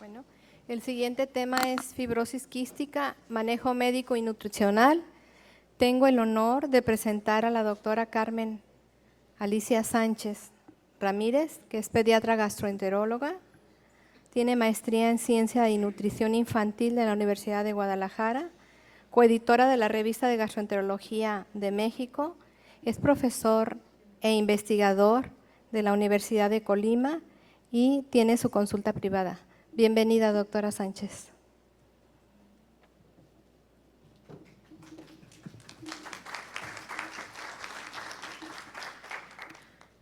Bueno, el siguiente tema es fibrosis quística, manejo médico y nutricional. Tengo el honor de presentar a la doctora Carmen Alicia Sánchez Ramírez, que es pediatra gastroenteróloga. Tiene maestría en Ciencia y Nutrición Infantil de la Universidad de Guadalajara, coeditora de la Revista de Gastroenterología de México. Es profesor e investigador de la Universidad de Colima y tiene su consulta privada. Bienvenida, doctora Sánchez.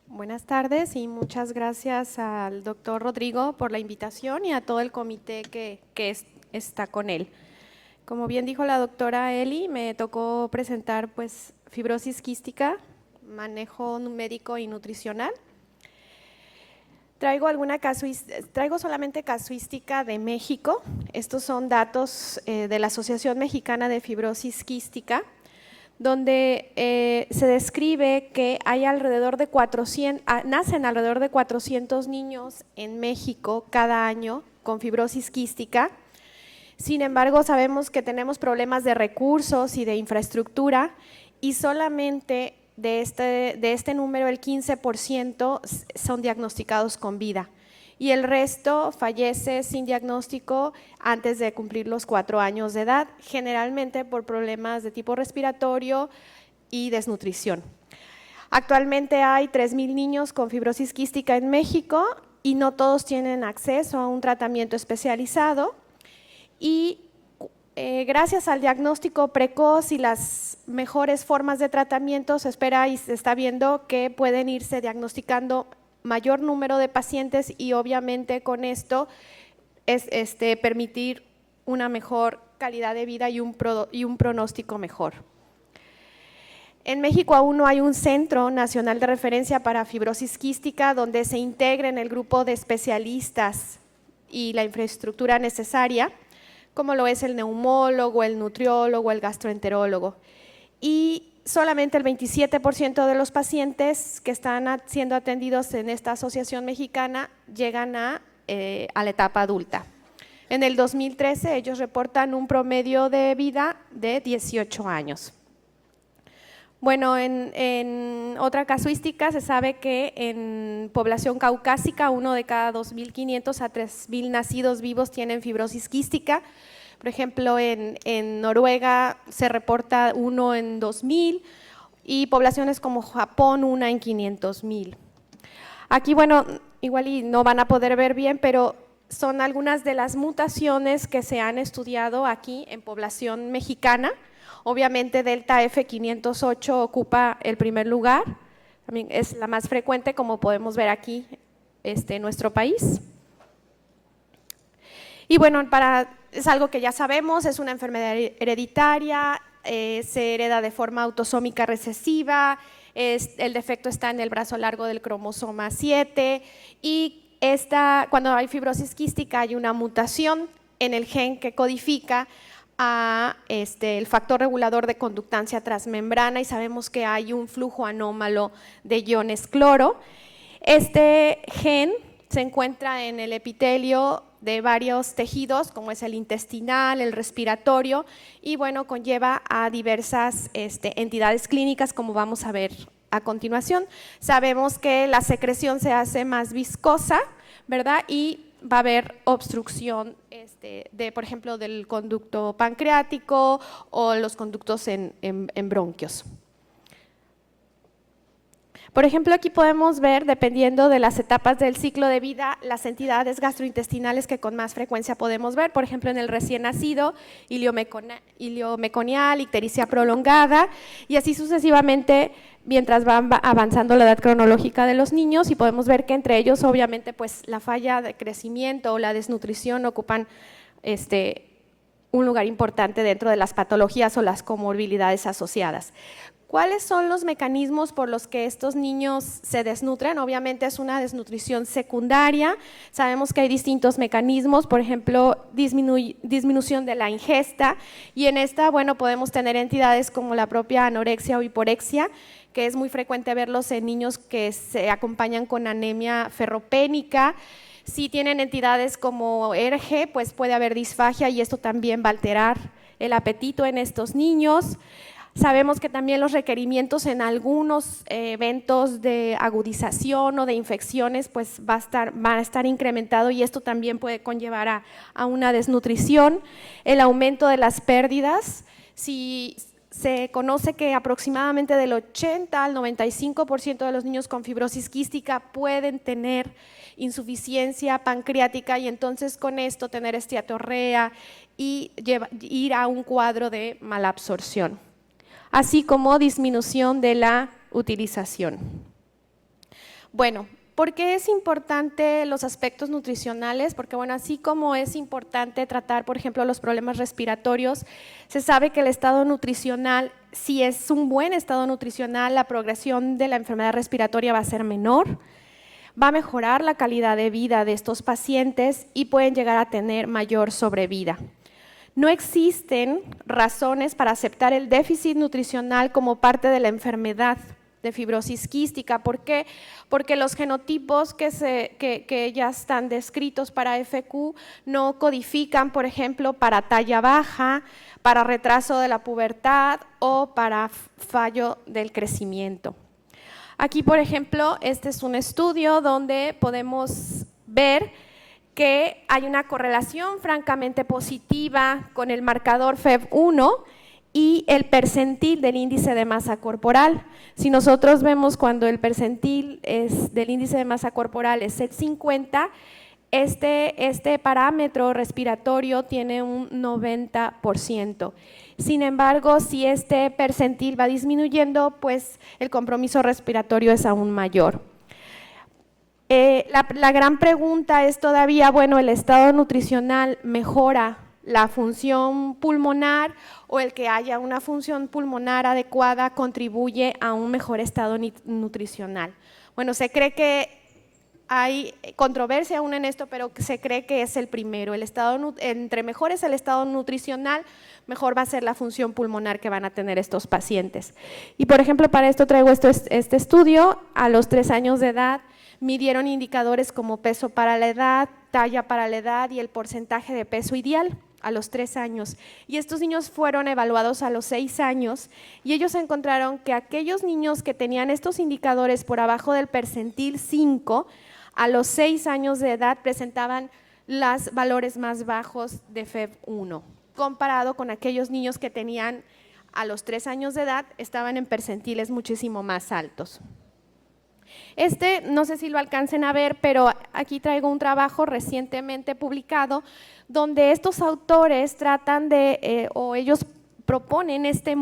Buenas tardes y muchas gracias al doctor Rodrigo por la invitación y a todo el comité que está con él. Como bien dijo la doctora Eli, me tocó presentar pues fibrosis quística, manejo médico y nutricional. Traigo solamente casuística de México. Estos son datos de la Asociación Mexicana de Fibrosis Quística, donde se describe que hay nacen alrededor de 400 niños en México cada año con fibrosis quística. Sin embargo, sabemos que tenemos problemas de recursos y de infraestructura y solamente de este número el 15% son diagnosticados con vida y el resto fallece sin diagnóstico antes de cumplir los 4 años de edad, generalmente por problemas de tipo respiratorio y desnutrición. Actualmente hay 3,000 niños con fibrosis quística en México y no todos tienen acceso a un tratamiento especializado y gracias al diagnóstico precoz y las mejores formas de tratamiento se espera y se está viendo que pueden irse diagnosticando mayor número de pacientes y obviamente con esto es permitir una mejor calidad de vida y un pronóstico mejor. En México aún no hay un centro nacional de referencia para fibrosis quística donde se integre en el grupo de especialistas y la infraestructura necesaria, como lo es el neumólogo, el nutriólogo, el gastroenterólogo. Y solamente el 27% de los pacientes que están siendo atendidos en esta asociación mexicana llegan a la etapa adulta. En el 2013 ellos reportan un promedio de vida de 18 años. Bueno, en otra casuística se sabe que en población caucásica 1 de cada 2.500 a 3,000 nacidos vivos tienen fibrosis quística. Por ejemplo, en Noruega se reporta 1 en 2,000 y poblaciones como Japón 1 en 500,000. Aquí, bueno, igual y no van a poder ver bien, pero son algunas de las mutaciones que se han estudiado aquí en población mexicana. Obviamente Delta F508 ocupa el primer lugar, también es la más frecuente como podemos ver aquí en nuestro país. Y bueno, es algo que ya sabemos, es una enfermedad hereditaria, se hereda de forma autosómica recesiva, el defecto está en el brazo largo del cromosoma 7 y cuando hay fibrosis quística hay una mutación en el gen que codifica el factor regulador de conductancia transmembrana y sabemos que hay un flujo anómalo de iones cloro. Este gen se encuentra en el epitelio de varios tejidos, como es el intestinal, el respiratorio, y bueno, conlleva a diversas entidades clínicas, como vamos a ver a continuación. Sabemos que la secreción se hace más viscosa, ¿verdad? Y va a haber obstrucción por ejemplo, del conducto pancreático o los conductos en bronquios. Por ejemplo, aquí podemos ver, dependiendo de las etapas del ciclo de vida, las entidades gastrointestinales que con más frecuencia podemos ver. Por ejemplo, en el recién nacido, iliomeconial, ictericia prolongada y así sucesivamente mientras va avanzando la edad cronológica de los niños y podemos ver que entre ellos obviamente pues la falla de crecimiento o la desnutrición ocupan un lugar importante dentro de las patologías o las comorbilidades asociadas. ¿Cuáles son los mecanismos por los que estos niños se desnutren? Obviamente es una desnutrición secundaria, sabemos que hay distintos mecanismos, por ejemplo, disminución de la ingesta y en esta, bueno, podemos tener entidades como la propia anorexia o hiporexia, que es muy frecuente verlos en niños que se acompañan con anemia ferropénica. Si tienen entidades como ERG, pues puede haber disfagia y esto también va a alterar el apetito en estos niños. Sabemos que también los requerimientos en algunos eventos de agudización o de infecciones pues van a estar incrementado y esto también puede conllevar a una desnutrición. El aumento de las pérdidas, si se conoce que aproximadamente del 80 al 95% de los niños con fibrosis quística pueden tener insuficiencia pancreática y entonces con esto tener esteatorrea y ir a un cuadro de malabsorción, así como disminución de la utilización. Bueno, ¿por qué es importante los aspectos nutricionales? Porque bueno, así como es importante tratar, por ejemplo, los problemas respiratorios, se sabe que el estado nutricional, si es un buen estado nutricional, la progresión de la enfermedad respiratoria va a ser menor, va a mejorar la calidad de vida de estos pacientes y pueden llegar a tener mayor sobrevida. No existen razones para aceptar el déficit nutricional como parte de la enfermedad de fibrosis quística. ¿Por qué? Porque los genotipos que ya están descritos para FQ no codifican, por ejemplo, para talla baja, para retraso de la pubertad o para fallo del crecimiento. Aquí, por ejemplo, este es un estudio donde podemos ver que hay una correlación francamente positiva con el marcador FEV1 y el percentil del índice de masa corporal. Si nosotros vemos cuando el percentil del índice de masa corporal es el 50, este parámetro respiratorio tiene un 90%. Sin embargo, si este percentil va disminuyendo, pues el compromiso respiratorio es aún mayor. La gran pregunta es todavía, bueno, ¿el estado nutricional mejora la función pulmonar o el que haya una función pulmonar adecuada contribuye a un mejor estado nutricional? Bueno, se cree que hay controversia aún en esto, pero se cree que es el primero. Entre mejor es el estado nutricional, mejor va a ser la función pulmonar que van a tener estos pacientes. Y por ejemplo, para esto traigo este estudio. A los 3 años de edad midieron indicadores como peso para la edad, talla para la edad y el porcentaje de peso ideal a los 3 años. Y estos niños fueron evaluados a los 6 años y ellos encontraron que aquellos niños que tenían estos indicadores por abajo del percentil 5, a los 6 años de edad presentaban los valores más bajos de FEV1, comparado con aquellos niños que tenían a los 3 años de edad, estaban en percentiles muchísimo más altos. No sé si lo alcancen a ver, pero aquí traigo un trabajo recientemente publicado donde estos autores tratan o ellos proponen este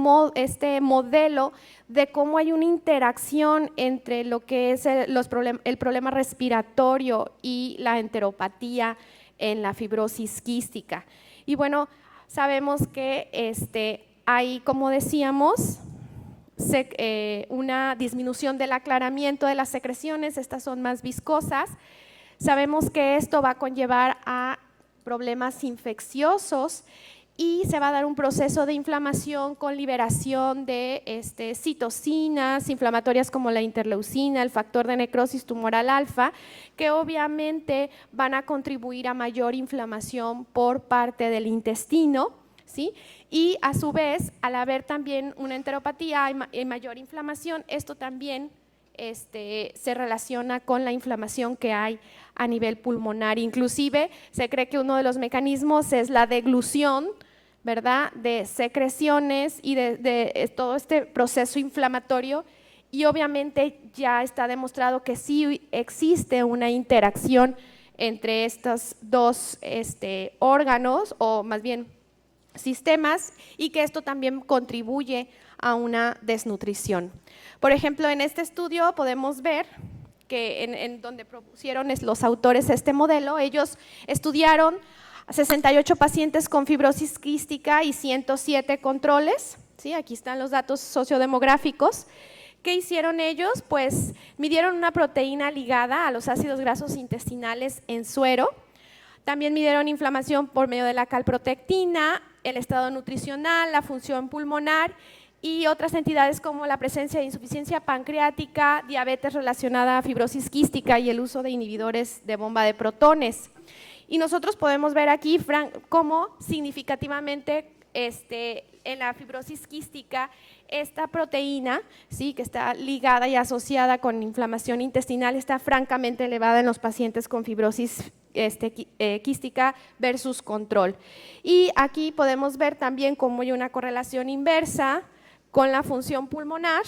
modelo de cómo hay una interacción entre lo que es el problema respiratorio y la enteropatía en la fibrosis quística. Y bueno, sabemos que hay, como decíamos, una disminución del aclaramiento de las secreciones, estas son más viscosas. Sabemos que esto va a conllevar a problemas infecciosos y se va a dar un proceso de inflamación con liberación de citocinas inflamatorias como la interleucina, el factor de necrosis tumoral alfa, que obviamente van a contribuir a mayor inflamación por parte del intestino, ¿sí? Y a su vez, al haber también una enteropatía y mayor inflamación, esto también se relaciona con la inflamación que hay a nivel pulmonar. Inclusive se cree que uno de los mecanismos es la deglución, ¿verdad?, de secreciones y de todo este proceso inflamatorio, y obviamente ya está demostrado que sí existe una interacción entre estos dos órganos, o más bien sistemas, y que esto también contribuye a una desnutrición. Por ejemplo, en este estudio podemos ver que en donde propusieron los autores este modelo, ellos estudiaron a 68 pacientes con fibrosis quística y 107 controles, ¿sí? Aquí están los datos sociodemográficos. ¿Qué hicieron ellos? Pues midieron una proteína ligada a los ácidos grasos intestinales en suero, también midieron inflamación por medio de la calprotectina, el estado nutricional, la función pulmonar y otras entidades como la presencia de insuficiencia pancreática, diabetes relacionada a fibrosis quística y el uso de inhibidores de bomba de protones. Y nosotros podemos ver aquí cómo significativamente en la fibrosis quística esta proteína, ¿sí?, que está ligada y asociada con inflamación intestinal, está francamente elevada en los pacientes con fibrosis quística versus control. Y aquí podemos ver también cómo hay una correlación inversa con la función pulmonar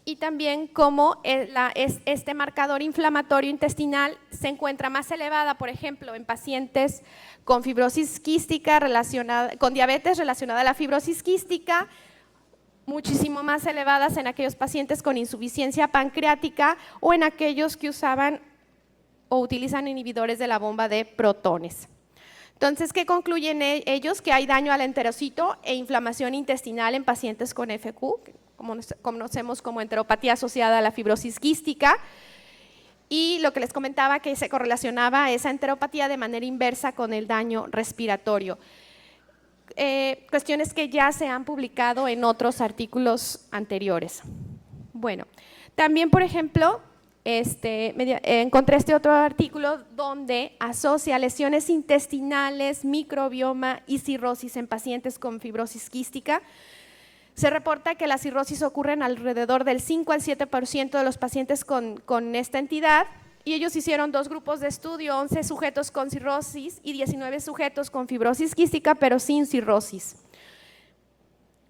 y también cómo este marcador inflamatorio intestinal se encuentra más elevada, por ejemplo, en pacientes con fibrosis quística con diabetes relacionada a la fibrosis quística, muchísimo más elevadas en aquellos pacientes con insuficiencia pancreática o en aquellos que usaban o utilizan inhibidores de la bomba de protones. Entonces, ¿qué concluyen ellos? Que hay daño al enterocito e inflamación intestinal en pacientes con FQ, como conocemos como enteropatía asociada a la fibrosis quística, y lo que les comentaba que se correlacionaba esa enteropatía de manera inversa con el daño respiratorio. Cuestiones que ya se han publicado en otros artículos anteriores. Bueno, también, por ejemplo, encontré este otro artículo donde asocia lesiones intestinales, microbioma y cirrosis en pacientes con fibrosis quística. Se reporta que la cirrosis ocurre en alrededor del 5 al 7% de los pacientes con esta entidad, y ellos hicieron 2 grupos de estudio, 11 sujetos con cirrosis y 19 sujetos con fibrosis quística, pero sin cirrosis.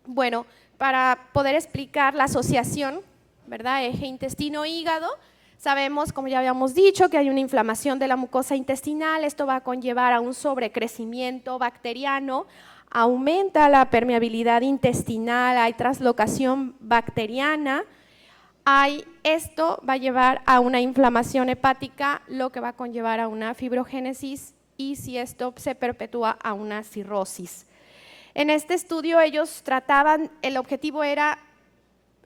Bueno, para poder explicar la asociación, ¿verdad?, eje intestino-hígado, sabemos, como ya habíamos dicho, que hay una inflamación de la mucosa intestinal, esto va a conllevar a un sobrecrecimiento bacteriano, aumenta la permeabilidad intestinal, hay translocación bacteriana, esto va a llevar a una inflamación hepática, lo que va a conllevar a una fibrogénesis y si esto se perpetúa a una cirrosis. En este estudio ellos trataban, el objetivo era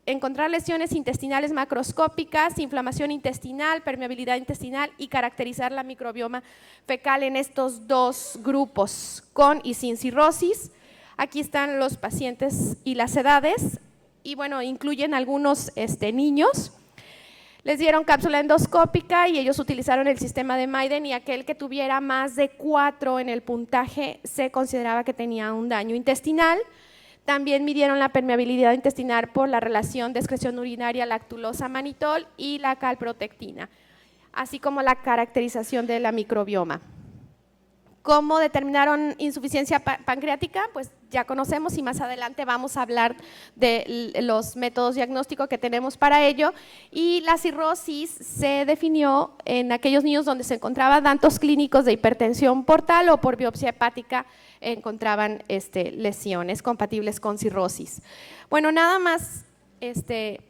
encontrar lesiones intestinales macroscópicas, inflamación intestinal, permeabilidad intestinal y caracterizar la microbioma fecal en estos 2 grupos, con y sin cirrosis. Aquí están los pacientes y las edades, y bueno, incluyen algunos niños. Les dieron cápsula endoscópica y ellos utilizaron el sistema de Maiden, y aquel que tuviera más de 4 en el puntaje se consideraba que tenía un daño intestinal. También midieron la permeabilidad intestinal por la relación de excreción urinaria lactulosa-manitol y la calprotectina, así como la caracterización de la microbioma. ¿Cómo determinaron insuficiencia pancreática? Pues ya conocemos y más adelante vamos a hablar de los métodos diagnósticos que tenemos para ello. Y la cirrosis se definió en aquellos niños donde se encontraban datos clínicos de hipertensión portal o por biopsia hepática encontraban lesiones compatibles con cirrosis. Bueno, nada más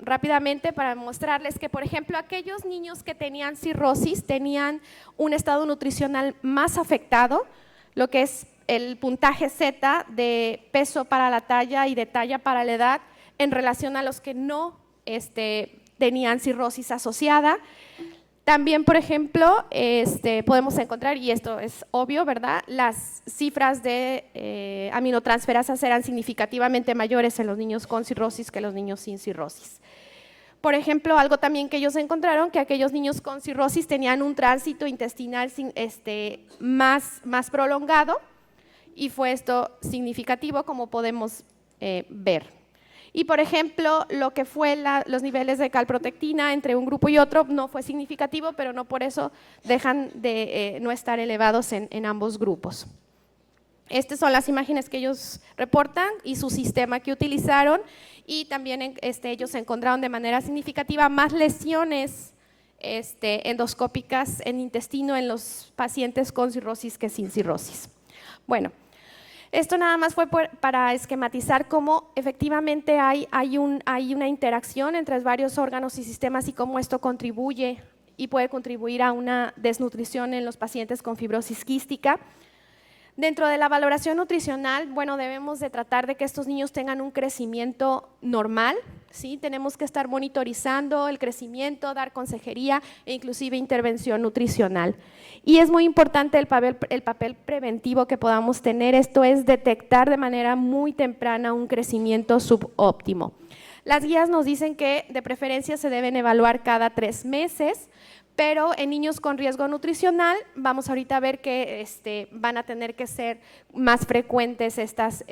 rápidamente para mostrarles que, por ejemplo, aquellos niños que tenían cirrosis tenían un estado nutricional más afectado, lo que es el puntaje Z de peso para la talla y de talla para la edad en relación a los que no tenían cirrosis asociada. También, por ejemplo, podemos encontrar, y esto es obvio, ¿verdad?, las cifras de aminotransferasas eran significativamente mayores en los niños con cirrosis que los niños sin cirrosis. Por ejemplo, algo también que ellos encontraron, que aquellos niños con cirrosis tenían un tránsito intestinal más prolongado, y fue esto significativo, como podemos ver. Y, por ejemplo, lo que fue los niveles de calprotectina entre un grupo y otro no fue significativo, pero no por eso dejan de no estar elevados en ambos grupos. Estas son las imágenes que ellos reportan y su sistema que utilizaron, y también ellos encontraron de manera significativa más lesiones endoscópicas en intestino en los pacientes con cirrosis que sin cirrosis. Bueno, esto nada más fue para esquematizar cómo efectivamente hay una interacción entre varios órganos y sistemas y cómo esto contribuye y puede contribuir a una desnutrición en los pacientes con fibrosis quística. Dentro de la valoración nutricional, bueno, debemos de tratar de que estos niños tengan un crecimiento normal, ¿sí? Tenemos que estar monitorizando el crecimiento, dar consejería e inclusive intervención nutricional. Y es muy importante el papel preventivo que podamos tener, esto es detectar de manera muy temprana un crecimiento subóptimo. Las guías nos dicen que de preferencia se deben evaluar cada 3 meses, pero en niños con riesgo nutricional vamos ahorita a ver que van a tener que ser más frecuentes estas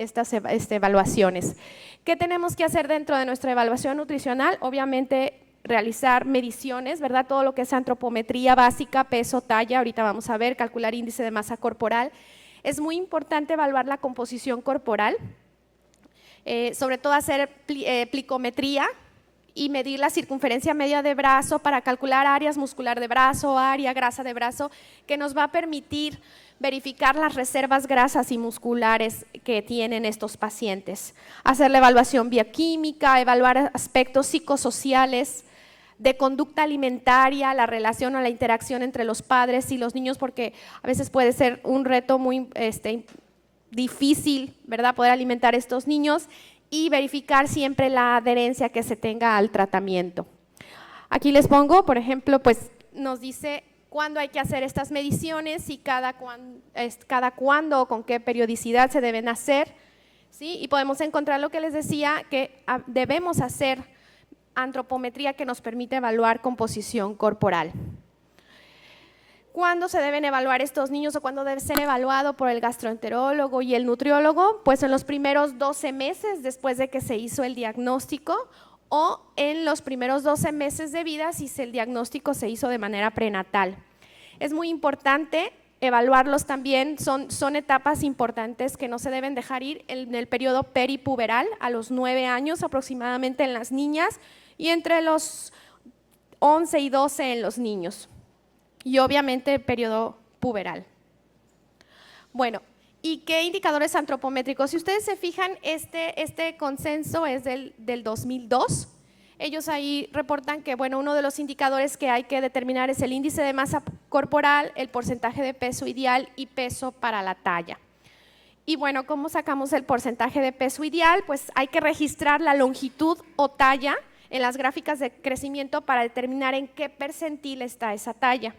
evaluaciones. ¿Qué tenemos que hacer dentro de nuestra evaluación nutricional? Obviamente realizar mediciones, ¿verdad? Todo lo que es antropometría básica, peso, talla, ahorita vamos a ver, calcular índice de masa corporal. Es muy importante evaluar la composición corporal, sobre todo hacer plicometría, y medir la circunferencia media de brazo para calcular áreas muscular de brazo, área grasa de brazo, que nos va a permitir verificar las reservas grasas y musculares que tienen estos pacientes. Hacer la evaluación bioquímica, evaluar aspectos psicosociales, de conducta alimentaria, la relación o la interacción entre los padres y los niños, porque a veces puede ser un reto muy difícil, ¿verdad?, poder alimentar a estos niños, y verificar siempre la adherencia que se tenga al tratamiento. Aquí les pongo, por ejemplo, pues nos dice cuándo hay que hacer estas mediciones y cada cuándo o con qué periodicidad se deben hacer, ¿sí? Y podemos encontrar lo que les decía, que debemos hacer antropometría que nos permite evaluar composición corporal. ¿Cuándo se deben evaluar estos niños o cuándo debe ser evaluado por el gastroenterólogo y el nutriólogo? Pues en los primeros 12 meses después de que se hizo el diagnóstico, o en los primeros 12 meses de vida si el diagnóstico se hizo de manera prenatal. Es muy importante evaluarlos también, son etapas importantes que no se deben dejar ir en el periodo peripuberal, a los 9 años aproximadamente en las niñas y entre los 11 y 12 en los niños. Y obviamente el periodo puberal. Bueno, ¿y qué indicadores antropométricos? Si ustedes se fijan, este consenso es del 2002. Ellos ahí reportan que, bueno, uno de los indicadores que hay que determinar es el índice de masa corporal, el porcentaje de peso ideal y peso para la talla. Y bueno, ¿cómo sacamos el porcentaje de peso ideal? Pues hay que registrar la longitud o talla en las gráficas de crecimiento para determinar en qué percentil está esa talla.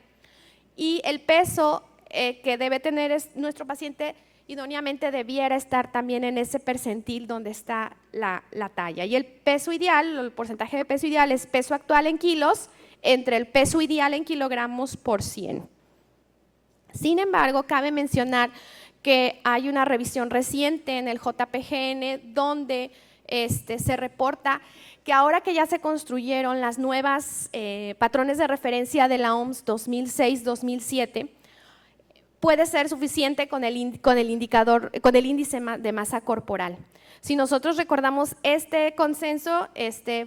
Y el peso que debe tener nuestro paciente idóneamente debiera estar también en ese percentil donde está la talla. Y el peso ideal, el porcentaje de peso ideal es peso actual en kilos entre el peso ideal en kilogramos por 100. Sin embargo, cabe mencionar que hay una revisión reciente en el JPGN donde se reporta que ahora que ya se construyeron las nuevas patrones de referencia de la OMS 2006-2007, puede ser suficiente con el índice de masa corporal. Si nosotros recordamos, este consenso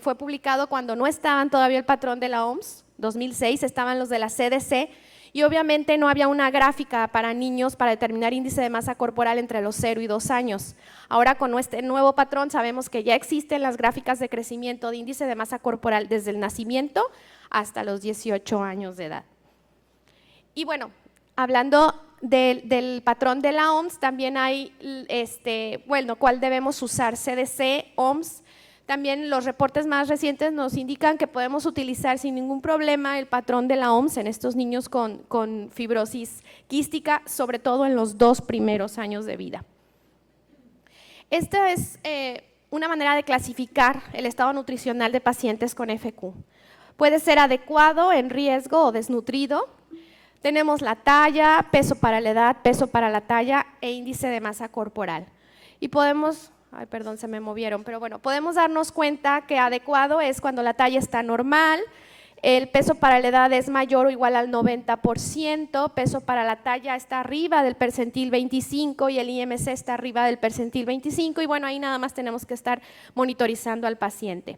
fue publicado cuando no estaban todavía el patrón de la OMS 2006, estaban los de la CDC, y obviamente no había una gráfica para niños para determinar índice de masa corporal entre los 0 y 2 años. Ahora con este nuevo patrón sabemos que ya existen las gráficas de crecimiento de índice de masa corporal desde el nacimiento hasta los 18 años de edad. Y bueno, hablando del patrón de la OMS, también hay, ¿cuál debemos usar? CDC, OMS. También los reportes más recientes nos indican que podemos utilizar sin ningún problema el patrón de la OMS en estos niños con fibrosis quística, sobre todo en los 2 primeros años de vida. Esta es una manera de clasificar el estado nutricional de pacientes con FQ. Puede ser adecuado, en riesgo o desnutrido. Tenemos la talla, peso para la edad, peso para la talla e índice de masa corporal. Y podemos… Ay, perdón, se me movieron, pero bueno, podemos darnos cuenta que adecuado es cuando la talla está normal, el peso para la edad es mayor o igual al 90%, peso para la talla está arriba del percentil 25 y el IMC está arriba del percentil 25, y bueno, ahí nada más tenemos que estar monitorizando al paciente.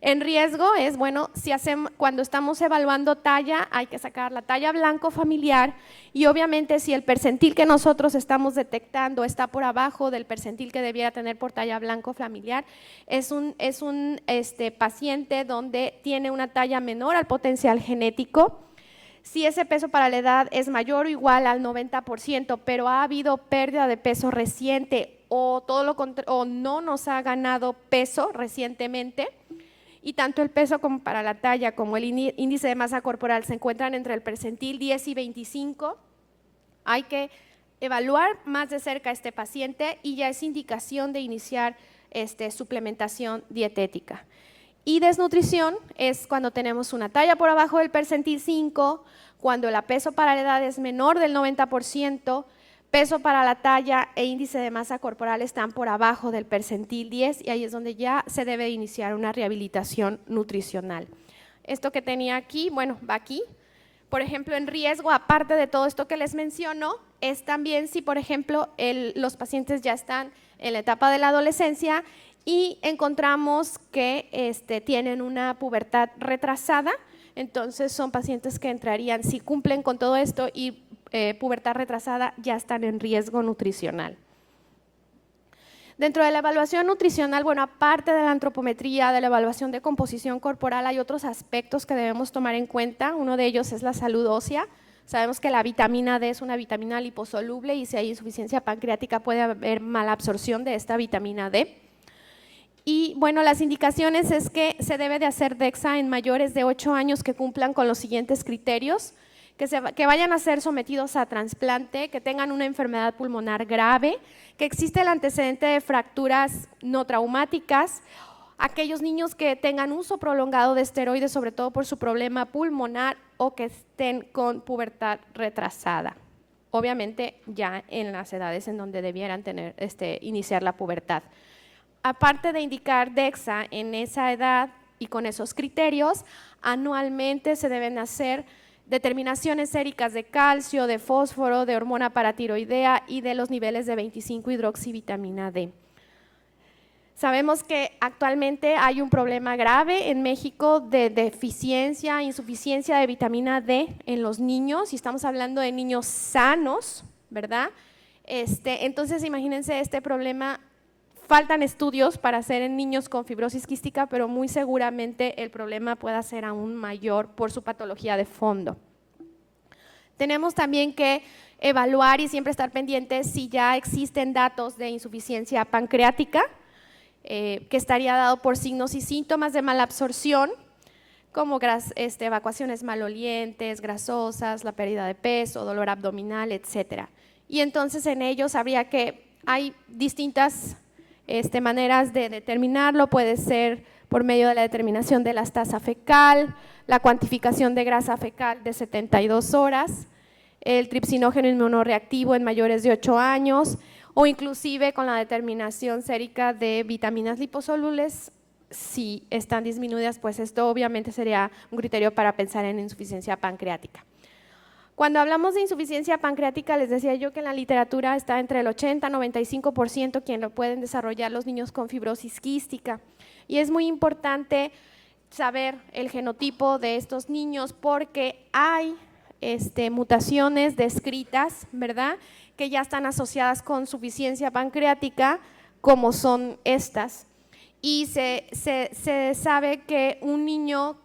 En riesgo es, bueno, cuando estamos evaluando talla, hay que sacar la talla blanco familiar, y obviamente si el percentil que nosotros estamos detectando está por abajo del percentil que debiera tener por talla blanco familiar, es un paciente donde tiene una talla menor al potencial genético. si ese peso para la edad es mayor o igual al 90%, pero ha habido pérdida de peso reciente o, o no nos ha ganado peso recientemente, y tanto el peso como para la talla como el índice de masa corporal se encuentran entre el percentil 10 y 25, hay que evaluar más de cerca a este paciente y ya es indicación de iniciar suplementación dietética. Y desnutrición es cuando tenemos una talla por abajo del percentil 5, cuando el peso para la edad es menor del 90%, peso para la talla e índice de masa corporal están por abajo del percentil 10 y ahí es donde ya se debe iniciar una rehabilitación nutricional. Esto que tenía aquí, bueno, va aquí. Por ejemplo, en riesgo, aparte de todo esto que les menciono, es también si, por ejemplo, los pacientes ya están en la etapa de la adolescencia y encontramos que tienen una pubertad retrasada, entonces son pacientes que entrarían, si cumplen con todo esto y pubertad retrasada, ya están en riesgo nutricional. Dentro de la evaluación nutricional, bueno, aparte de la antropometría, de la evaluación de composición corporal, hay otros aspectos que debemos tomar en cuenta. Uno de ellos es la salud ósea. Sabemos que la vitamina D es una vitamina liposoluble y si hay insuficiencia pancreática puede haber mala absorción de esta vitamina D. Y bueno, las indicaciones es que se debe de hacer DEXA en mayores de 8 años que cumplan con los siguientes criterios: que vayan a ser sometidos a trasplante, que tengan una enfermedad pulmonar grave, que existe el antecedente de fracturas no traumáticas, aquellos niños que tengan uso prolongado de esteroides, sobre todo por su problema pulmonar, o que estén con pubertad retrasada. Obviamente ya en las edades en donde debieran iniciar la pubertad. Aparte de indicar DEXA en esa edad y con esos criterios, anualmente se deben hacer determinaciones séricas de calcio, de fósforo, de hormona paratiroidea y de los niveles de 25-hidroxivitamina D. Sabemos que actualmente hay un problema grave en México de deficiencia, insuficiencia de vitamina D en los niños, y estamos hablando de niños sanos, ¿verdad? Entonces imagínense este problema. Faltan estudios para hacer en niños con fibrosis quística, pero muy seguramente el problema pueda ser aún mayor por su patología de fondo. Tenemos también que evaluar y siempre estar pendientes si ya existen datos de insuficiencia pancreática, que estaría dado por signos y síntomas de mala absorción, como evacuaciones malolientes, grasosas, la pérdida de peso, dolor abdominal, etcétera. Y entonces en ellos hay distintas maneras de determinarlo. Puede ser por medio de la determinación de la tasa fecal, la cuantificación de grasa fecal de 72 horas, el tripsinógeno inmunorreactivo en mayores de 8 años o inclusive con la determinación sérica de vitaminas liposolubles. Si están disminuidas, pues esto obviamente sería un criterio para pensar en insuficiencia pancreática. Cuando hablamos de insuficiencia pancreática, les decía yo que en la literatura está entre el 80 y 95% quien lo pueden desarrollar los niños con fibrosis quística. Y es muy importante saber el genotipo de estos niños porque hay mutaciones descritas, ¿verdad?, que ya están asociadas con insuficiencia pancreática, como son estas. Y se sabe que un niño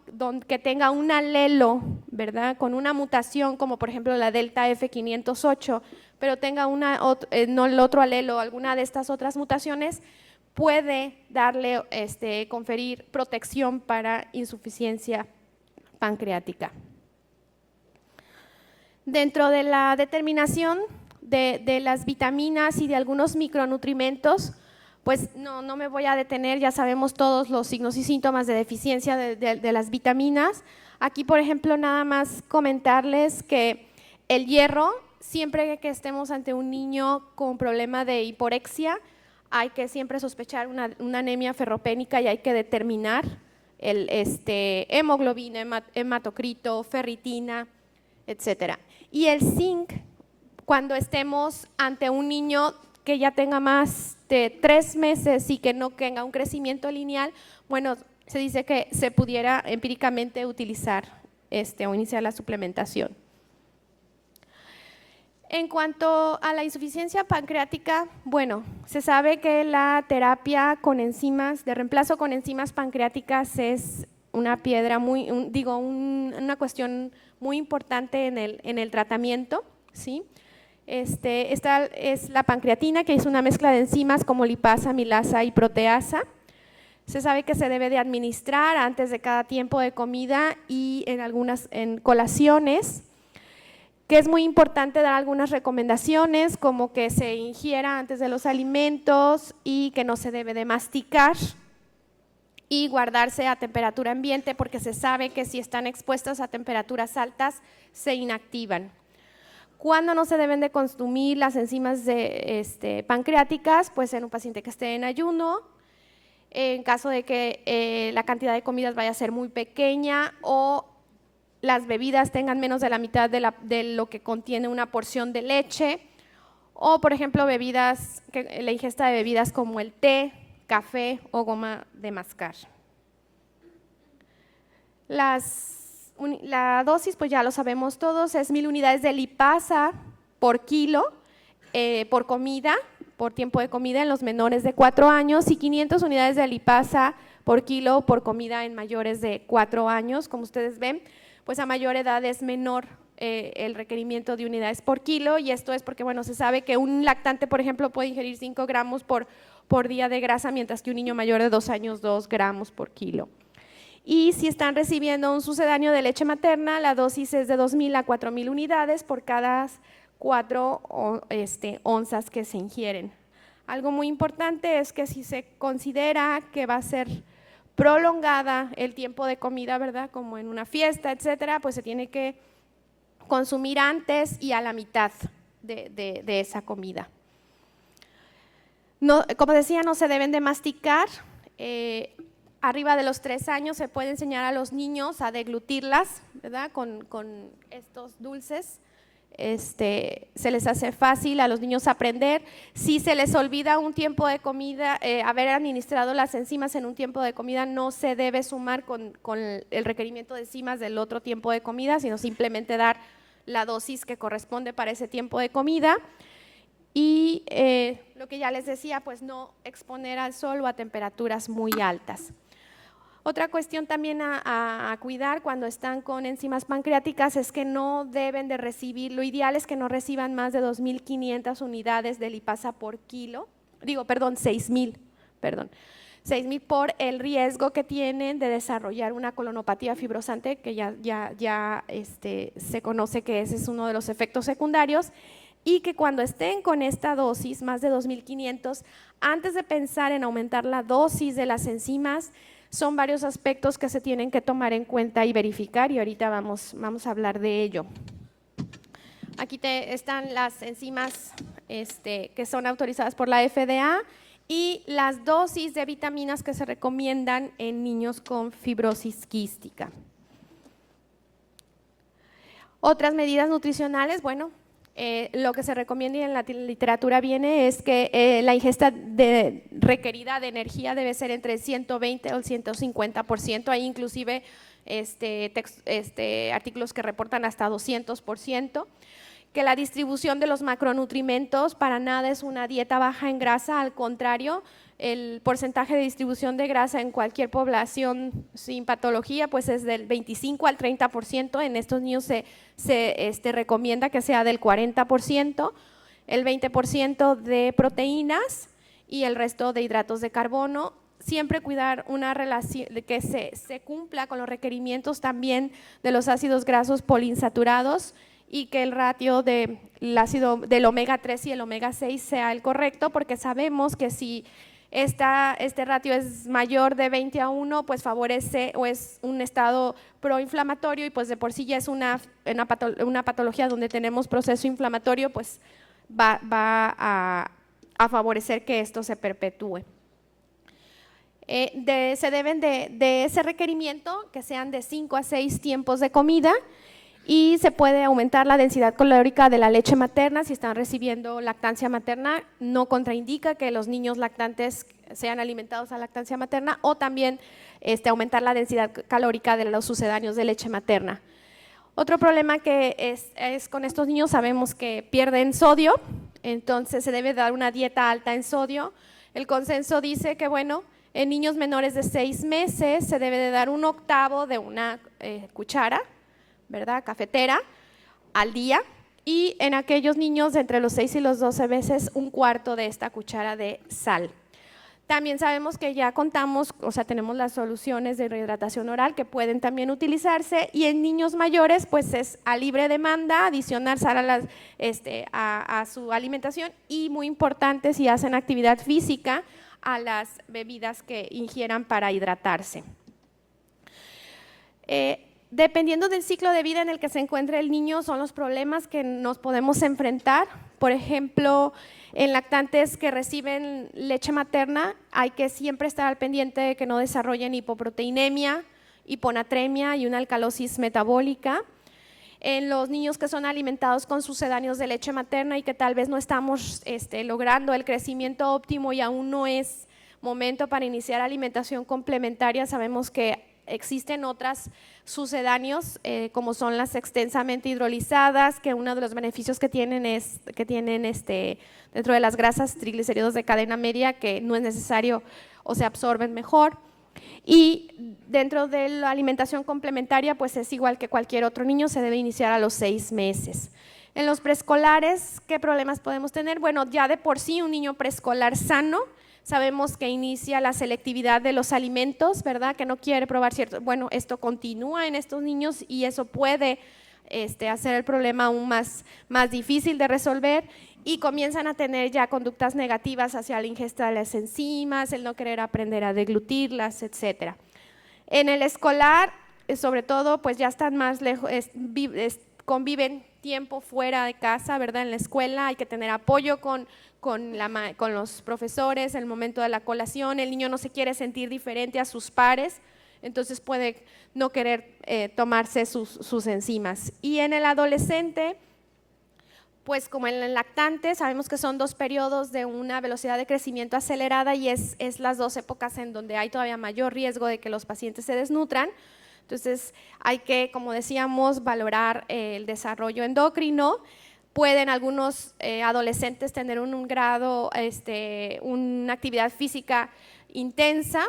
que tenga un alelo, ¿verdad?, con una mutación como por ejemplo la delta F508, pero tenga no el otro alelo, alguna de estas otras mutaciones, puede conferir protección para insuficiencia pancreática. Dentro de la determinación de las vitaminas y de algunos micronutrimentos, pues no me voy a detener, ya sabemos todos los signos y síntomas de deficiencia de las vitaminas. Aquí, por ejemplo, nada más comentarles que el hierro, siempre que estemos ante un niño con problema de hiporexia, hay que siempre sospechar una anemia ferropénica y hay que determinar hemoglobina, hematocrito, ferritina, etcétera. Y el zinc, cuando estemos ante un niño que ya tenga más de 3 meses y que no tenga un crecimiento lineal, bueno, se dice que se pudiera empíricamente utilizar o iniciar la suplementación. En cuanto a la insuficiencia pancreática, bueno, se sabe que la terapia con enzimas, de reemplazo con enzimas pancreáticas es una piedra una cuestión muy importante en el tratamiento, ¿sí? Esta es la pancreatina, que es una mezcla de enzimas como lipasa, milasa y proteasa. Se sabe que se debe de administrar antes de cada tiempo de comida y en colaciones, que es muy importante dar algunas recomendaciones, como que se ingiera antes de los alimentos y que no se debe de masticar y guardarse a temperatura ambiente, porque se sabe que si están expuestos a temperaturas altas se inactivan. ¿Cuándo no se deben de consumir las enzimas pancreáticas? Pues en un paciente que esté en ayuno, en caso de que la cantidad de comidas vaya a ser muy pequeña o las bebidas tengan menos de la mitad de lo que contiene una porción de leche, o por ejemplo la ingesta de bebidas como el té, café o goma de mascar. La dosis, pues ya lo sabemos todos, es 1000 unidades de lipasa por kilo por comida, por tiempo de comida en los menores de 4 años y 500 unidades de lipasa por kilo por comida en mayores de 4 años. Como ustedes ven, pues a mayor edad es menor el requerimiento de unidades por kilo, y esto es porque, bueno, se sabe que un lactante, por ejemplo, puede ingerir 5 gramos por día de grasa, mientras que un niño mayor de 2 años 2 gramos por kilo. Y si están recibiendo un sucedáneo de leche materna, la dosis es de 2000 a 4000 unidades por cada 4 onzas que se ingieren. Algo muy importante es que si se considera que va a ser prolongada el tiempo de comida, ¿verdad?, como en una fiesta, etcétera, pues se tiene que consumir antes y a la mitad de esa comida. No, como decía, no se deben de masticar. Arriba de los 3 años se puede enseñar a los niños a deglutirlas, ¿verdad?, con estos dulces. Se les hace fácil a los niños aprender. Si se les olvida un tiempo de comida, haber administrado las enzimas en un tiempo de comida, no se debe sumar con el requerimiento de enzimas del otro tiempo de comida, sino simplemente dar la dosis que corresponde para ese tiempo de comida. Y lo que ya les decía, pues no exponer al sol o a temperaturas muy altas. Otra cuestión también a cuidar cuando están con enzimas pancreáticas es que no deben de recibir, lo ideal es que no reciban más de 2500 unidades de lipasa por kilo, 6000 por el riesgo que tienen de desarrollar una colonopatía fibrosante, que ya se conoce que ese es uno de los efectos secundarios, y que cuando estén con esta dosis, más de 2500, antes de pensar en aumentar la dosis de las enzimas, son varios aspectos que se tienen que tomar en cuenta y verificar, y ahorita vamos a hablar de ello. Aquí están las enzimas que son autorizadas por la FDA y las dosis de vitaminas que se recomiendan en niños con fibrosis quística. Otras medidas nutricionales, bueno, lo que se recomienda y en la literatura viene es que la ingesta requerida de energía debe ser entre el 120 o el 150%, hay inclusive artículos que reportan hasta 200%, que la distribución de los macronutrientes para nada es una dieta baja en grasa, al contrario, el porcentaje de distribución de grasa en cualquier población sin patología pues es del 25 al 30%, en estos niños se recomienda que sea del 40%, el 20% de proteínas y el resto de hidratos de carbono. Siempre cuidar una relación que se cumpla con los requerimientos también de los ácidos grasos poliinsaturados y que el ratio del omega 3 y el omega 6 sea el correcto, porque sabemos que si este ratio es mayor de 20:1, pues favorece o es un estado proinflamatorio, y pues de por sí ya es una patología donde tenemos proceso inflamatorio, pues va a favorecer que esto se perpetúe. Se deben de ese requerimiento que sean de 5 a 6 tiempos de comida, y se puede aumentar la densidad calórica de la leche materna si están recibiendo lactancia materna. No contraindica que los niños lactantes sean alimentados a lactancia materna, o también aumentar la densidad calórica de los sucedáneos de leche materna. Otro problema que es con estos niños, sabemos que pierden sodio, entonces se debe dar una dieta alta en sodio. El consenso dice que, bueno, en niños menores de 6 meses se debe de dar 1/8 de una cuchara ¿verdad? Cafetera al día, y en aquellos niños de entre los 6 y los 12 meses, 1/4 de esta cuchara de sal. También sabemos que ya contamos, o sea, tenemos las soluciones de rehidratación oral que pueden también utilizarse, y en niños mayores pues es a libre demanda adicionar sal a su alimentación, y muy importante si hacen actividad física a las bebidas que ingieran para hidratarse. Dependiendo del ciclo de vida en el que se encuentre el niño, son los problemas que nos podemos enfrentar. Por ejemplo, en lactantes que reciben leche materna, hay que siempre estar al pendiente de que no desarrollen hipoproteinemia, hiponatremia y una alcalosis metabólica. En los niños que son alimentados con sucedáneos de leche materna y que tal vez no estamos logrando el crecimiento óptimo y aún no es momento para iniciar alimentación complementaria, sabemos que existen otras sucedáneos como son las extensamente hidrolizadas, que uno de los beneficios que tienen es que tienen dentro de las grasas triglicéridos de cadena media, que no es necesario o se absorben mejor. Y dentro de la alimentación complementaria pues es igual que cualquier otro niño, se debe iniciar a los 6 meses. En los preescolares, ¿qué problemas podemos tener? Bueno, ya de por sí un niño preescolar sano, sabemos que inicia la selectividad de los alimentos, ¿verdad? Que no quiere probar cierto. Bueno, esto continúa en estos niños y eso puede hacer el problema aún más difícil de resolver, y comienzan a tener ya conductas negativas hacia la ingesta de las enzimas, el no querer aprender a deglutirlas, etcétera. En el escolar, sobre todo, pues ya están más lejos, conviven tiempo fuera de casa, ¿verdad? En la escuela hay que tener apoyo con los profesores en el momento de la colación. El niño no se quiere sentir diferente a sus pares, entonces puede no querer tomarse sus enzimas. Y en el adolescente, pues como en el lactante, sabemos que son 2 periodos de una velocidad de crecimiento acelerada, y es las 2 épocas en donde hay todavía mayor riesgo de que los pacientes se desnutran. Entonces hay que, como decíamos, valorar el desarrollo endocrino. Pueden algunos adolescentes tener un grado, una actividad física intensa,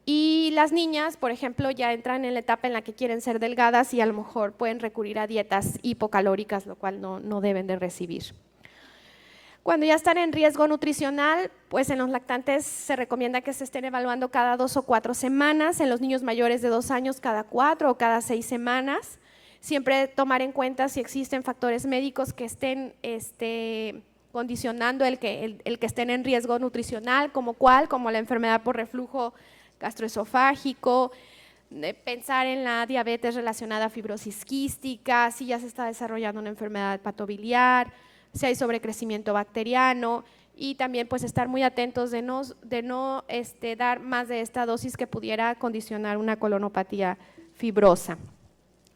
y las niñas, por ejemplo, ya entran en la etapa en la que quieren ser delgadas y a lo mejor pueden recurrir a dietas hipocalóricas, lo cual no deben de recibir. Cuando ya están en riesgo nutricional, pues en los lactantes se recomienda que se estén evaluando cada 2 o 4 semanas, en los niños mayores de 2 años cada 4 o cada 6 semanas. Siempre tomar en cuenta si existen factores médicos que estén condicionando el que estén en riesgo nutricional, como la enfermedad por reflujo gastroesofágico, pensar en la diabetes relacionada a fibrosis quística, si ya se está desarrollando una enfermedad hepatobiliar, si hay sobrecrecimiento bacteriano, y también pues estar muy atentos de no dar más de esta dosis que pudiera condicionar una colonopatía fibrosa.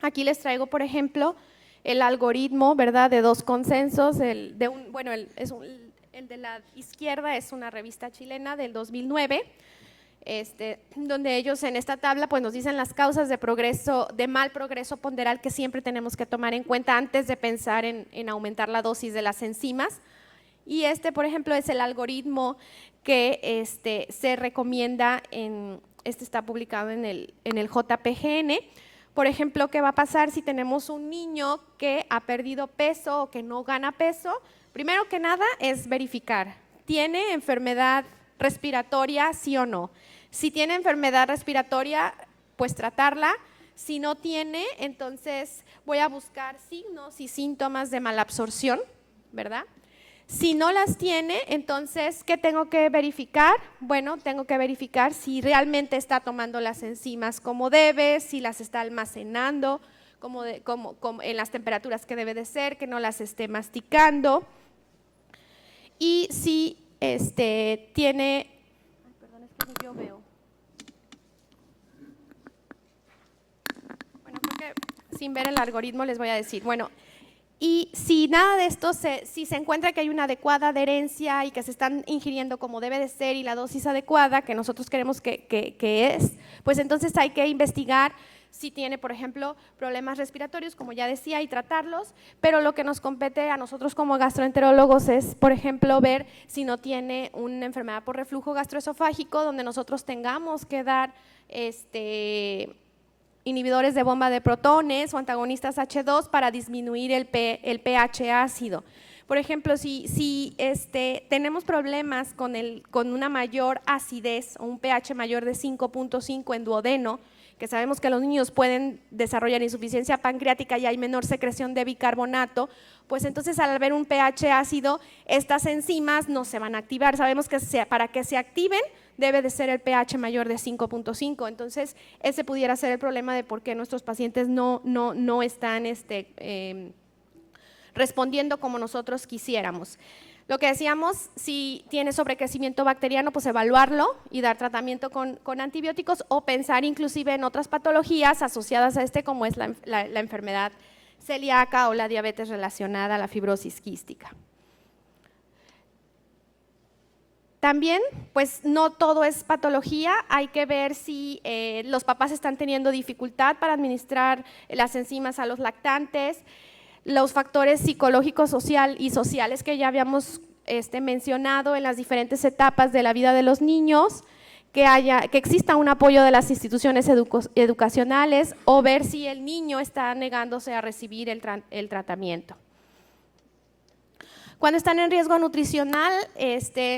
Aquí les traigo, por ejemplo, el algoritmo, ¿verdad?, de 2 consensos. El de la izquierda es una revista chilena del 2009, donde ellos en esta tabla pues nos dicen las causas de mal progreso ponderal que siempre tenemos que tomar en cuenta antes de pensar en aumentar la dosis de las enzimas. Y por ejemplo, es el algoritmo que se recomienda, está publicado en el JPGN. Por ejemplo, ¿qué va a pasar si tenemos un niño que ha perdido peso o que no gana peso? Primero que nada es verificar, ¿tiene enfermedad respiratoria, sí o no? Si tiene enfermedad respiratoria, pues tratarla. Si no tiene, entonces voy a buscar signos y síntomas de malabsorción, ¿verdad? Si no las tiene, entonces, ¿qué tengo que verificar? Bueno, tengo que verificar si realmente está tomando las enzimas como debe, si las está almacenando como en las temperaturas que debe de ser, que no las esté masticando. Y si tiene… Ay, perdón, es que ni yo veo. Bueno, creo que sin ver el algoritmo les voy a decir, bueno… Y si nada de esto, si se encuentra que hay una adecuada adherencia y que se están ingiriendo como debe de ser y la dosis adecuada que nosotros queremos que es, pues entonces hay que investigar si tiene, por ejemplo, problemas respiratorios, como ya decía, y tratarlos, pero lo que nos compete a nosotros como gastroenterólogos es, por ejemplo, ver si no tiene una enfermedad por reflujo gastroesofágico, donde nosotros tengamos que dar inhibidores de bomba de protones o antagonistas H2 para disminuir el pH ácido. Por ejemplo, si tenemos problemas con una mayor acidez o un pH mayor de 5.5 en duodeno, que sabemos que los niños pueden desarrollar insuficiencia pancreática y hay menor secreción de bicarbonato, pues entonces al haber un pH ácido, estas enzimas no se van a activar. Sabemos que para que se activen debe de ser el pH mayor de 5.5, entonces ese pudiera ser el problema de por qué nuestros pacientes no están respondiendo como nosotros quisiéramos. Lo que decíamos, si tiene sobrecrecimiento bacteriano, pues evaluarlo y dar tratamiento con antibióticos o pensar inclusive en otras patologías asociadas a como es la enfermedad celíaca o la diabetes relacionada a la fibrosis quística. También, pues no todo es patología, hay que ver si los papás están teniendo dificultad para administrar las enzimas a los lactantes, los factores psicológicos sociales que ya habíamos mencionado en las diferentes etapas de la vida de los niños, que exista un apoyo de las instituciones educacionales o ver si el niño está negándose a recibir el tratamiento. Cuando están en riesgo nutricional,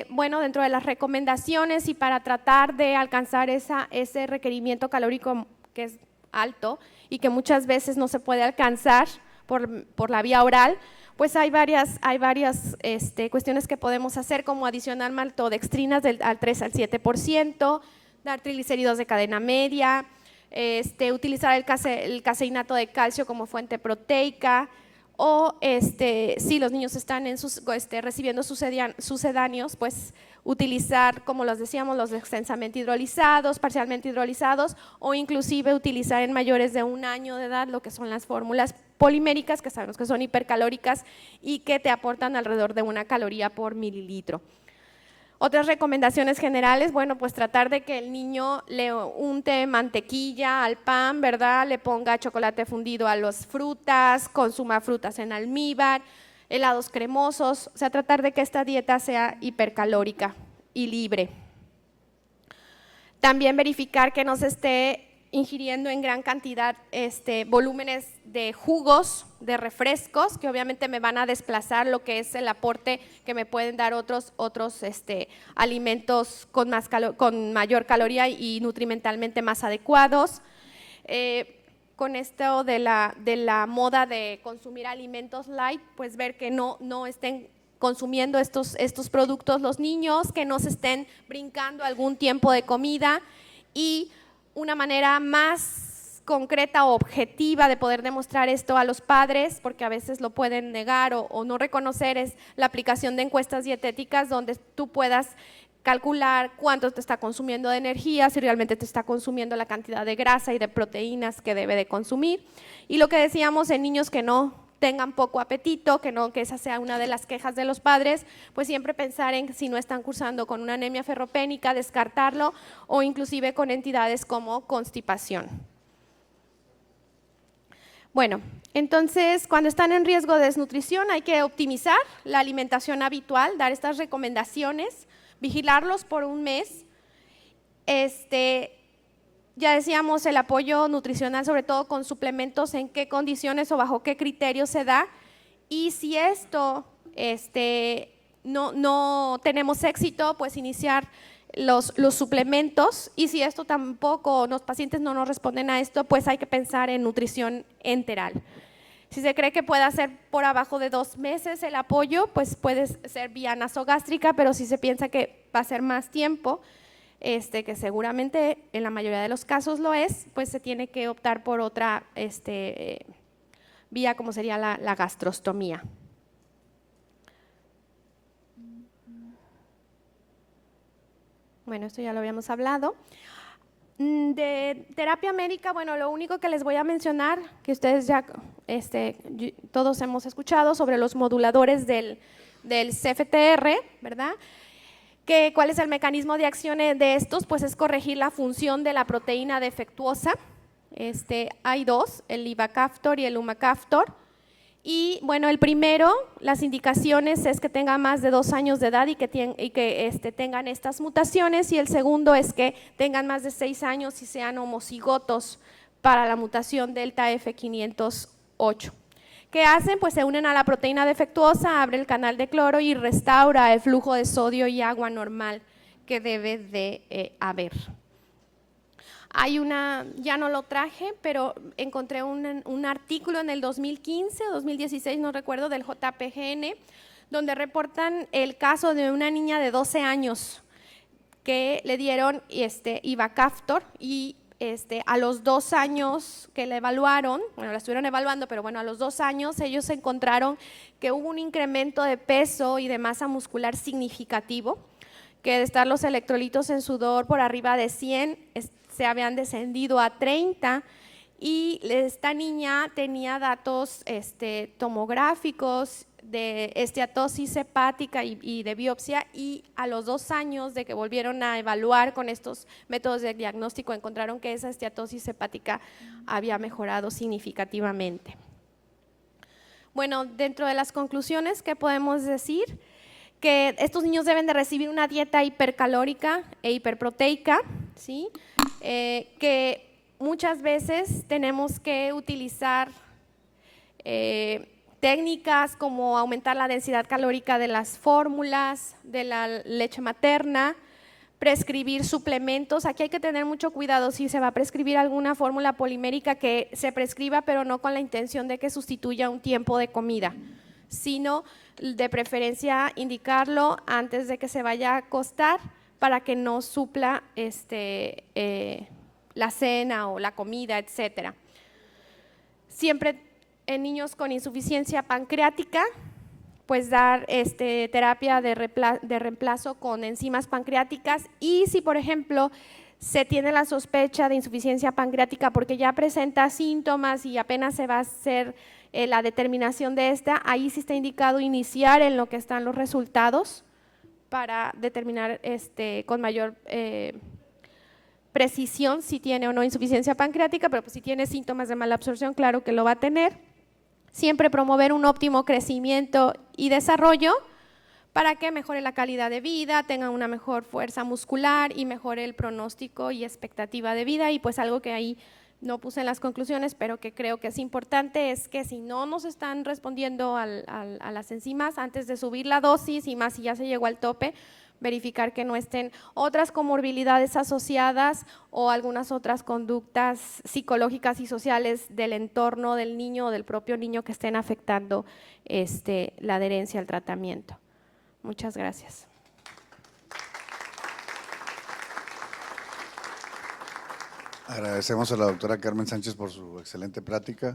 bueno, dentro de las recomendaciones y para tratar de alcanzar ese requerimiento calórico que es alto y que muchas veces no se puede alcanzar por la vía oral, pues hay varias cuestiones que podemos hacer, como adicionar maltodextrinas al 3 al 7%, dar triglicéridos de cadena media, utilizar el caseinato de calcio como fuente proteica, o si los niños están recibiendo sucedáneos, pues utilizar, como los decíamos, los extensamente hidrolizados, parcialmente hidrolizados, o inclusive utilizar en mayores de 1 año de edad lo que son las fórmulas poliméricas, que sabemos que son hipercalóricas y que te aportan alrededor de 1 caloría por mililitro. Otras recomendaciones generales, bueno, pues tratar de que el niño le unte mantequilla al pan, ¿verdad? Le ponga chocolate fundido a las frutas, consuma frutas en almíbar, helados cremosos, o sea, tratar de que esta dieta sea hipercalórica y libre. También verificar que no se esté ingiriendo en gran cantidad volúmenes de jugos, de refrescos, que obviamente me van a desplazar lo que es el aporte que me pueden dar otros alimentos con mayor caloría y nutrimentalmente más adecuados. Con esto de la moda de consumir alimentos light, pues ver que no estén consumiendo estos productos los niños, que no se estén brincando algún tiempo de comida, y una manera más concreta o objetiva de poder demostrar esto a los padres, porque a veces lo pueden negar o no reconocer, es la aplicación de encuestas dietéticas donde tú puedas calcular cuánto te está consumiendo de energía, si realmente te está consumiendo la cantidad de grasa y de proteínas que debe de consumir. Y lo que decíamos en niños que no tengan poco apetito, que esa sea una de las quejas de los padres, pues siempre pensar en si no están cursando con una anemia ferropénica, descartarlo, o inclusive con entidades como constipación. Bueno, entonces cuando están en riesgo de desnutrición hay que optimizar la alimentación habitual, dar estas recomendaciones, vigilarlos por 1 mes. Ya decíamos el apoyo nutricional, sobre todo con suplementos, en qué condiciones o bajo qué criterios se da, y si esto no tenemos éxito, pues iniciar los suplementos, y si esto tampoco, los pacientes no nos responden a esto, pues hay que pensar en nutrición enteral. Si se cree que puede ser por abajo de 2 meses el apoyo, pues puede ser vía nasogástrica, pero si se piensa que va a ser más tiempo, que seguramente en la mayoría de los casos lo es, pues se tiene que optar por otra vía, como sería la gastrostomía. Bueno, esto ya lo habíamos hablado. De terapia médica, bueno, lo único que les voy a mencionar, que ustedes ya todos hemos escuchado sobre los moduladores del CFTR, ¿verdad? ¿Cuál es el mecanismo de acción de estos? Pues es corregir la función de la proteína defectuosa. Hay 2, el ivacaftor y el lumacaftor. Y bueno, el primero, las indicaciones es que tenga más de 2 años de edad y que tengan estas mutaciones, y el segundo es que tengan más de 6 años y sean homocigotos para la mutación delta F508. ¿Qué hacen? Pues se unen a la proteína defectuosa, abre el canal de cloro y restaura el flujo de sodio y agua normal que debe de haber. Hay una, ya no lo traje, pero encontré un artículo en el 2015 o 2016, no recuerdo, del JPGN, donde reportan el caso de una niña de 12 años que le dieron ivacaftor y a los 2 años que la evaluaron, bueno, la estuvieron evaluando, pero bueno, a los 2 años ellos encontraron que hubo un incremento de peso y de masa muscular significativo, que de estar los electrolitos en sudor por arriba de 100, se habían descendido a 30 y esta niña tenía datos tomográficos de esteatosis hepática y de biopsia, y a los 2 años de que volvieron a evaluar con estos métodos de diagnóstico encontraron que esa esteatosis hepática había mejorado significativamente. Bueno, dentro de las conclusiones, ¿qué podemos decir? Que estos niños deben de recibir una dieta hipercalórica e hiperproteica, ¿sí? Que muchas veces tenemos que utilizar técnicas como aumentar la densidad calórica de las fórmulas, de la leche materna, prescribir suplementos. Aquí hay que tener mucho cuidado si se va a prescribir alguna fórmula polimérica, que se prescriba, pero no con la intención de que sustituya un tiempo de comida, sino de preferencia indicarlo antes de que se vaya a acostar para que no supla la cena o la comida, etcétera. Siempre en niños con insuficiencia pancreática, pues dar terapia de reemplazo con enzimas pancreáticas, y si por ejemplo se tiene la sospecha de insuficiencia pancreática porque ya presenta síntomas y apenas se va a hacer la determinación de esta, ahí sí está indicado iniciar en lo que están los resultados para determinar con mayor precisión si tiene o no insuficiencia pancreática, pero pues si tiene síntomas de mala absorción, claro que lo va a tener. Siempre promover un óptimo crecimiento y desarrollo para que mejore la calidad de vida, tenga una mejor fuerza muscular y mejore el pronóstico y expectativa de vida. Y pues algo que ahí no puse en las conclusiones, pero que creo que es importante, es que si no nos están respondiendo a las enzimas antes de subir la dosis, y más si ya se llegó al tope, verificar que no estén otras comorbilidades asociadas o algunas otras conductas psicológicas y sociales del entorno del niño o del propio niño que estén afectando la adherencia al tratamiento. Muchas gracias. Agradecemos a la doctora Carmen Sánchez por su excelente plática.